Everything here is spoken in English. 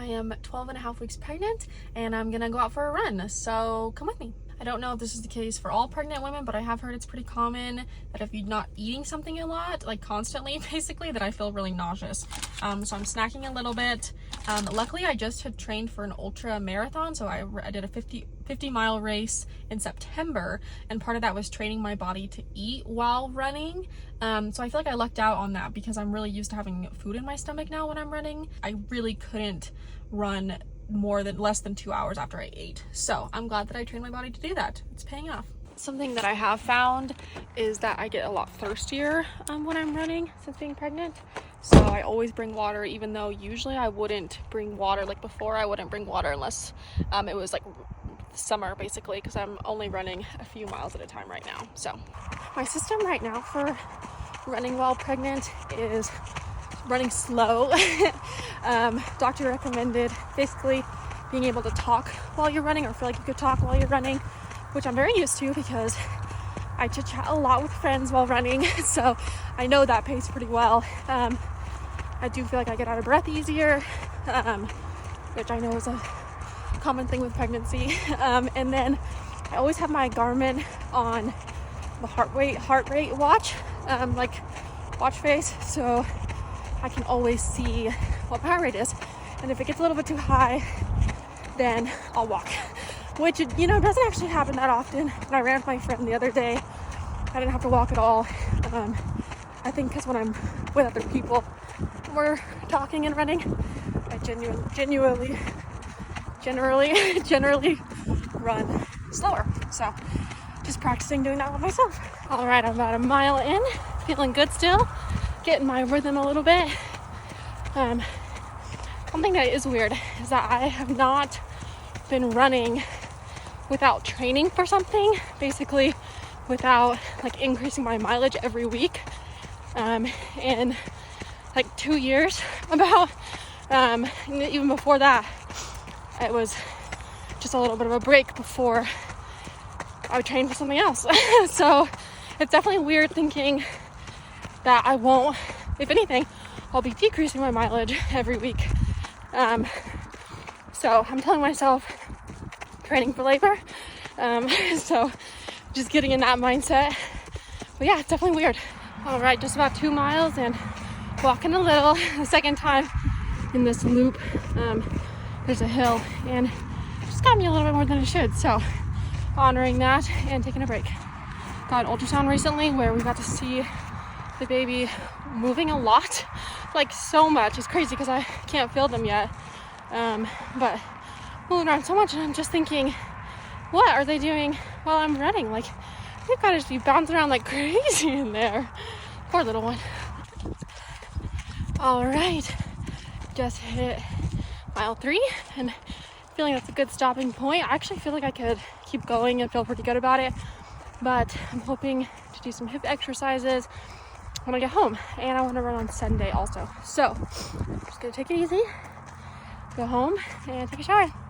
I am 12 and a half weeks pregnant and I'm gonna go out for a run, so come with me. I don't know if this is the case for all pregnant women, but I have heard it's pretty common that if you're not eating something a lot, like constantly basically, that I feel really nauseous. So I'm snacking a little bit. Luckily I just had trained for an ultra marathon, so I did a 50 mile race in September, and part of that was training my body to eat while running. So I feel like I lucked out on that because I'm really used to having food in my stomach now when I'm running. I really couldn't run less than 2 hours after I ate. So I'm glad that I trained my body to do that. It's paying off. Something that I have found is that I get a lot thirstier when I'm running since being pregnant. So I always bring water, even though usually I wouldn't bring water. Like before, I wouldn't bring water unless it was like summer basically, because I'm only running a few miles at a time right now. So my system right now for running while pregnant is running slow. Doctor recommended basically being able to talk while you're running, or feel like you could talk while you're running, which I'm very used to because I chit chat a lot with friends while running, so I know that pace pretty well. I do feel like I get out of breath easier, which I know is a common thing with pregnancy. And then I always have my Garmin on the heart rate watch, like watch face, so I can always see what my heart rate is. And if it gets a little bit too high, then I'll walk, which, you know, doesn't actually happen that often. When I ran with my friend the other day, I didn't have to walk at all. I think because when I'm with other people, we're talking and running, I generally run slower. So just practicing doing that with myself. All right, I'm about a mile in, feeling good still, getting my rhythm a little bit. Something that is weird is that I have not been running without training for something, basically without like increasing my mileage every week in like 2 years about. Even before that, it was just a little bit of a break before I would train for something else. So it's definitely weird thinking that I won't, if anything, I'll be decreasing my mileage every week. So I'm telling myself training for labor. So just getting in that mindset. But yeah, it's definitely weird. All right, just about 2 miles and walking a little. The second time in this loop, there's a hill, and it just got me a little bit more than it should. So honoring that and taking a break. Got an ultrasound recently where we got to see the baby moving a lot, like so much. It's crazy because I can't feel them yet, but moving around so much, and I'm just thinking, what are they doing while I'm running? Like, they've got to just be bouncing around like crazy in there. Poor little one. All right, just hit mile 3 and feeling that's a good stopping point. I actually feel like I could keep going and feel pretty good about it, but I'm hoping to do some hip exercises when I get home, and I want to run on Sunday also. So I'm just gonna take it easy, go home and take a shower.